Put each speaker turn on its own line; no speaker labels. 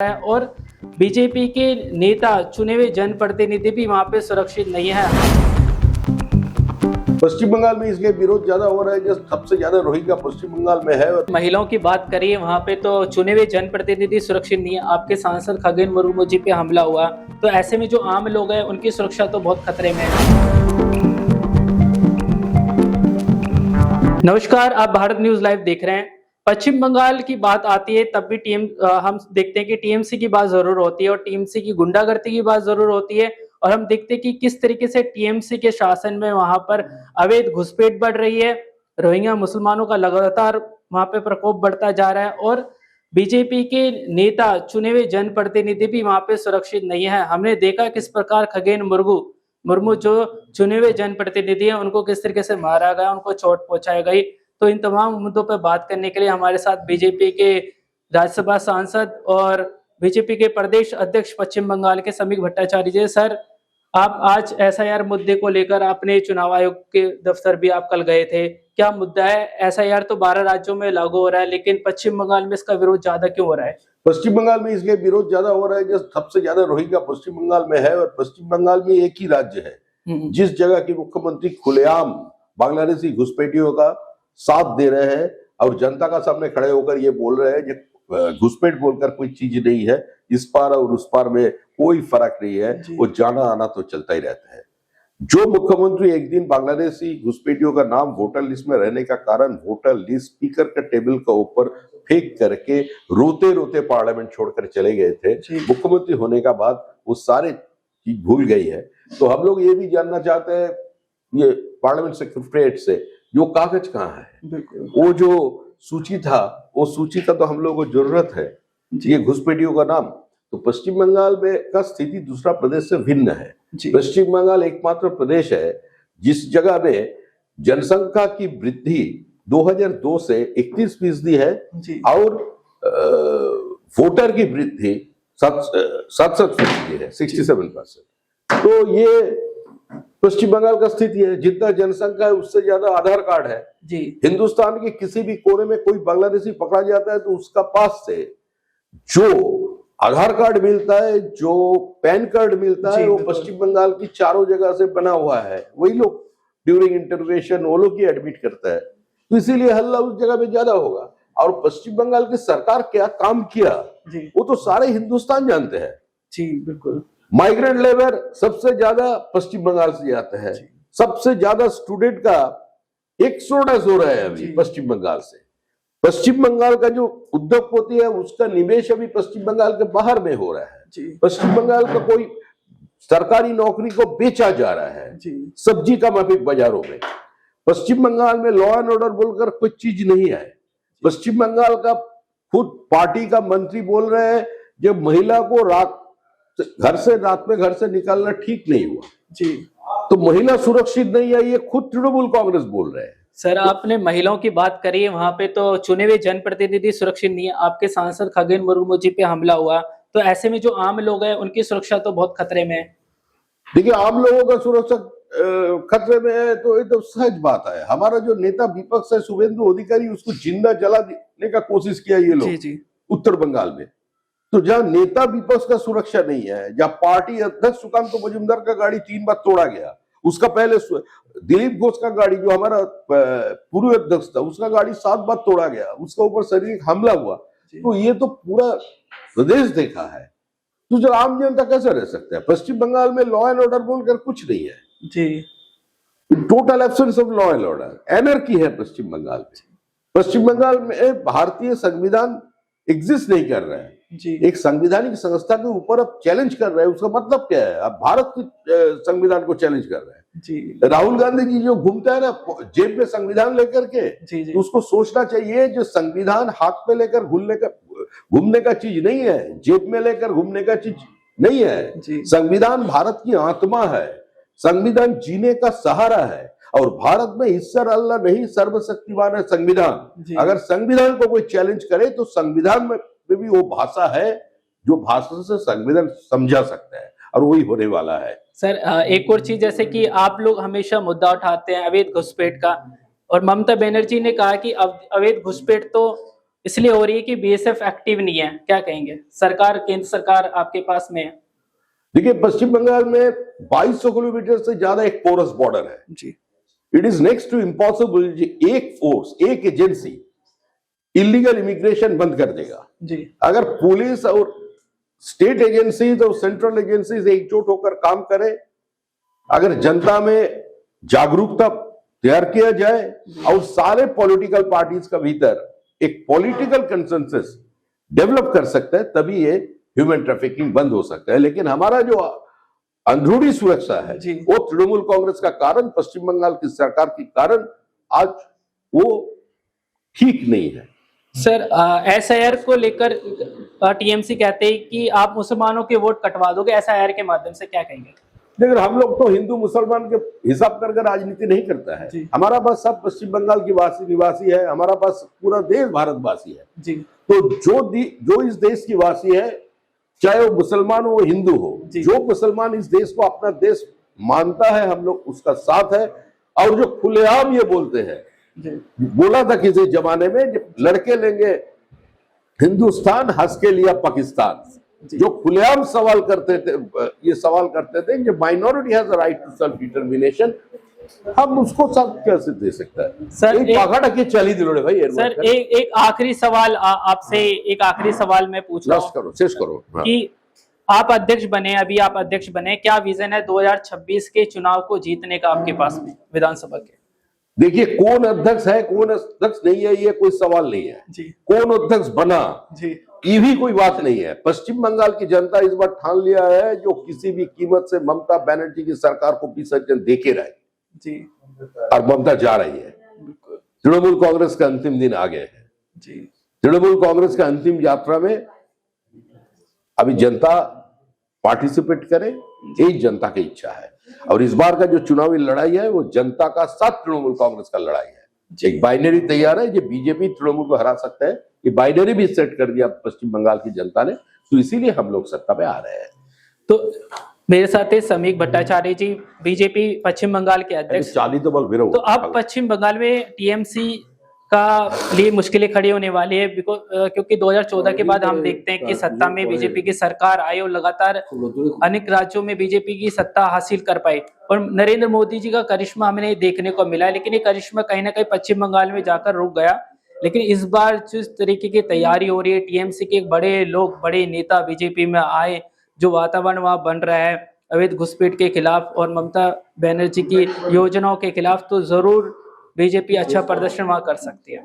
है और बीजेपी के नेता चुने हुए जनप्रतिनिधि भी वहां पे सुरक्षित नहीं है।
पश्चिम बंगाल में इसलिए विरोध ज्यादा हो रहा है जो सबसे ज्यादा रोहिंग्या पश्चिम बंगाल में है।
महिलाओं की बात करिए वहां पे तो चुने हुए जनप्रतिनिधि सुरक्षित नहीं है। आपके सांसद खगेन मुर्मू जी पे हमला हुआ, तो ऐसे में जो आम लोग हैं उनकी सुरक्षा तो बहुत खतरे में है। नमस्कार, आप भारत न्यूज लाइव देख रहे हैं। पश्चिम बंगाल की बात आती है तब भी हम देखते हैं कि टीएमसी की बात जरूर होती है और टीएमसी की गुंडागर्दी की बात जरूर होती है। और हम देखते हैं कि किस तरीके से टीएमसी के शासन में वहां पर अवैध घुसपैठ बढ़ रही है, रोहिंग्या मुसलमानों का लगातार वहां पे प्रकोप बढ़ता जा रहा है और बीजेपी के नेता चुने हुए जनप्रतिनिधि भी वहां पे सुरक्षित नहीं है। हमने देखा किस प्रकार खगेन मुर्मू जो चुने हुए जनप्रतिनिधि हैं उनको किस तरीके से मारा गया, उनको चोट पहुंचाई गई। तो इन तमाम मुद्दों पर बात करने के लिए हमारे साथ बीजेपी के राज्यसभा सांसद और बीजेपी के प्रदेश अध्यक्ष पश्चिम बंगाल के समीक भट्टाचार्य जी। सर, आप आज एसआईआर मुद्दे को लेकर अपने चुनाव आयोग के दफ्तर भी आप कल गए थे, क्या मुद्दा है? एसआईआर तो 12 राज्यों में लागू हो रहा है, लेकिन पश्चिम बंगाल में इसका विरोध ज्यादा क्यों हो रहा है?
पश्चिम बंगाल में इसलिए विरोध ज्यादा हो रहा है जो सबसे ज्यादा रोहिंग्या पश्चिम बंगाल में है। और पश्चिम बंगाल में एक ही राज्य है जिस जगह की मुख्यमंत्री खुलेआम बांग्लादेशी घुसपैठियों का साथ दे रहे हैं और जनता का सामने खड़े होकर ये बोल रहे हैं कि घुसपैठ बोलकर कोई चीज नहीं है, इस पार और उस पार में कोई फर्क नहीं है, वो जाना आना तो चलता ही रहता है। जो मुख्यमंत्री एक दिन बांग्लादेशी घुसपैठियों का नाम वोटर लिस्ट में रहने का कारण वोटर लिस्ट स्पीकर के टेबल का ऊपर फेंक करके रोते रोते पार्लियामेंट छोड़कर चले गए थे, मुख्यमंत्री होने का बाद वो सारे चीज भूल गई है। तो हम लोग ये भी जानना चाहते हैं ये पार्लियामेंट सेक्रेटरीट से जो कागज कहाँ है, वो जो सूची था वो सूची का तो हम लोगों को जरूरत है। ये घुसपैठियों का नाम तो पश्चिम बंगाल में का स्थिति दूसरा प्रदेश से भिन्न है। पश्चिम बंगाल एकमात्र प्रदेश है जिस जगह में जनसंख्या की वृद्धि 2002 से 31% है और वोटर की वृद्धि 67% है, 67%। तो ये पश्चिम बंगाल का स्थिति है। जितना जनसंख्या है उससे ज्यादा आधार कार्ड है जी। हिंदुस्तान के किसी भी कोने में कोई बांग्लादेशी पकड़ा जाता है तो उसका पास से जो आधार कार्ड मिलता है, जो पैन कार्ड मिलता है, वो पश्चिम बंगाल की चारों जगह से बना हुआ है। वही लोग ड्यूरिंग इंटरोगेशन वो लोग ही एडमिट करता है, तो इसीलिए हल्ला उस जगह में ज्यादा होगा। और पश्चिम बंगाल की सरकार क्या काम किया वो तो सारे हिंदुस्तान जानते हैं जी। बिल्कुल, माइग्रेंट लेबर सबसे ज्यादा पश्चिम बंगाल से आता है। सबसे ज्यादा स्टूडेंट का एक्सोडस हो रहा है अभी पश्चिम बंगाल से। पश्चिम बंगाल का जो उद्योगपति है उसका निवेश अभी पश्चिम बंगाल के बाहर में हो रहा है। पश्चिम बंगाल का कोई सरकारी नौकरी को बेचा जा रहा है सब्जी का माफिक बाजारों में। पश्चिम बंगाल में लॉ एंड ऑर्डर बोलकर कोई चीज नहीं है। पश्चिम बंगाल का खुद पार्टी का मंत्री बोल रहे हैं जब महिला को रात में घर से निकालना ठीक नहीं हुआ जी, तो महिला सुरक्षित नहीं है, ये खुद तृणमूल कांग्रेस बोल रहे हैं।
सर, आपने महिलाओं की बात करी है, वहां पे तो चुने हुए जनप्रतिनिधि सुरक्षित नहीं है। आपके सांसद खगेन मुर्मू जी पे हमला हुआ, तो ऐसे में जो आम लोग हैं उनकी सुरक्षा तो बहुत खतरे में है।
देखिए, आम लोगों का सुरक्षा खतरे में है तो ये तो सहज बात है। हमारा जो नेता विपक्ष है शुभेंदु अधिकारी, उसको जिंदा जला देने का कोशिश किया ये लोग उत्तर बंगाल में। तो जहां नेता विपक्ष का सुरक्षा नहीं है, जहां पार्टी अध्यक्ष सुकांत मजूमदार का गाड़ी 3 बार तोड़ा गया, उसका पहले दिलीप घोष का गाड़ी जो हमारा पूर्व अध्यक्ष था उसका गाड़ी 7 बार तोड़ा गया, उसका ऊपर शारीरिक हमला हुआ, तो ये तो पूरा प्रदेश देखा है। तो जो आम जनता कैसे रह सकता है? पश्चिम बंगाल में लॉ एंड ऑर्डर बोलकर कुछ नहीं है जी। Total absence of law and order, anarchy है पश्चिम बंगाल में। पश्चिम बंगाल में भारतीय संविधान एग्जिस्ट नहीं कर रहा है जी। एक संवैधानिक संस्था के ऊपर अब चैलेंज कर रहे हैं, उसका मतलब क्या है? अब भारत के संविधान को चैलेंज कर रहे हैं जी। राहुल गांधी जी जो घूमता है ना जेब में संविधान लेकर के जी। तो उसको सोचना चाहिए जो संविधान हाथ में लेकर घूमने का चीज नहीं है, जेब में लेकर घूमने का चीज नहीं है। संविधान भारत की आत्मा है, संविधान जीने का सहारा है और भारत में ईश्वर अल्लाह नहीं सर्वशक्तिमान है संविधान। अगर संविधान को कोई चैलेंज करे तो संविधान में भी वो भाषा है जो भाषा से संविधान समझा सकता है और वही होने वाला है।
सर, एक और चीज, जैसे कि आप लोग हमेशा मुद्दा उठाते हैं अवैध घुसपैठ का, और ममता बनर्जी ने कहा कि अवैध घुसपैठ तो इसलिए हो रही है कि बीएसएफ एक्टिव नहीं है, क्या कहेंगे? सरकार, केंद्र सरकार आपके पास में है।
देखिए, पश्चिम बंगाल में 2200 किलोमीटर से ज्यादा एक पोरस बॉर्डर है
जी।
It is next to impossible एक फोर्स, एक एजेंसी इलीगल इमिग्रेशन बंद कर देगा
जी।
अगर पुलिस और स्टेट एजेंसीज और सेंट्रल एजेंसीज एकजुट होकर काम करें, अगर जनता में जागरूकता तैयार किया जाए और सारे पॉलिटिकल पार्टीज का भीतर एक पॉलिटिकल कंसेंसस डेवलप कर सकते हैं, तभी ये ह्यूमन ट्रैफिकिंग बंद हो सकता है। लेकिन हमारा जो अंदरूनी सुरक्षा है वो तृणमूल कांग्रेस का कारण, पश्चिम बंगाल की सरकार के कारण आज वो ठीक नहीं है।
सर, एसआईआर को लेकर टीएमसी कहते हैं कि आप मुसलमानों के वोट कटवा दोगे एसआईआर के माध्यम से, क्या कहेंगे?
लेकिन हम लोग तो हिंदू मुसलमान के हिसाब कर राजनीति नहीं करता है। हमारा पास सब पश्चिम बंगाल की निवासी है, हमारा पास पूरा देश भारतवासी है जी। तो जो इस देश की वासी है, चाहे वो मुसलमान हो, वो हिंदू हो, जो मुसलमान इस देश को अपना देश मानता है, हम लोग उसका साथ है। और जो खुलेआम ये बोलते हैं, बोला था किसी जमाने में, जब लड़के लेंगे हिंदुस्तान, हंस के लिया पाकिस्तान, जो खुलेआम सवाल करते थे, ये सवाल करते थे कि minority has the right to self determination, हम उसको साथ कैसे दे सकता है?
सर,
एक के चली दिलोड़े भाई।
सर, एक आखिरी सवाल आपसे, एक आखिरी सवाल मैं पूछ रहा हूं,
शेष करो
कि आप अध्यक्ष बने, अभी आप अध्यक्ष बने, क्या विजन है 2026 के चुनाव को जीतने का आपके पास में विधानसभा के?
देखिए, कौन अध्यक्ष है, कौन अध्यक्ष नहीं है, ये कोई सवाल नहीं है जी। कौन अध्यक्ष बना जी, ये भी कोई बात नहीं है। पश्चिम बंगाल की जनता इस बार ठान लिया है, जो किसी भी कीमत से ममता बनर्जी की सरकार को विसर्जन देके रहे जी। और ममता जा रही है, तृणमूल कांग्रेस का अंतिम दिन आ गए हैं जी। तृणमूल कांग्रेस का अंतिम यात्रा में अभी जनता पार्टिसिपेट करे, यही जनता की इच्छा है। और इस बार का जो चुनावी लड़ाई है वो जनता का साथ तृणमूल कांग्रेस का लड़ाई है। एक बाइनरी तैयार है, जो बीजेपी तृणमूल को हरा सकता है, ये बाइनरी भी सेट कर दिया पश्चिम बंगाल की जनता ने, तो इसीलिए हम लोग सत्ता पे आ रहे हैं।
तो मेरे साथ है समीक भट्टाचार्य जी, बीजेपी पश्चिम बंगाल के अध्यक्ष।
तो
अब पश्चिम बंगाल में टीएमसी का लिए मुश्किलें खड़ी होने वाली है, क्योंकि 2014 के बाद हम देखते हैं कि सत्ता में बीजेपी की सरकार आई और लगातार अनेक राज्यों में बीजेपी की सत्ता हासिल कर पाई, और नरेंद्र मोदी जी का करिश्मा हमें देखने को मिला, लेकिन ये करिश्मा कहीं ना कहीं पश्चिम बंगाल में जाकर रुक गया। लेकिन इस बार जिस तरीके की तैयारी हो रही है, टीएमसी के बड़े लोग, बड़े नेता बीजेपी में आए, जो वातावरण वहां बन रहा है अवैध घुसपैठ के खिलाफ और ममता बनर्जी की योजनाओं के खिलाफ, तो जरूर बीजेपी अच्छा प्रदर्शन वहां कर सकती है।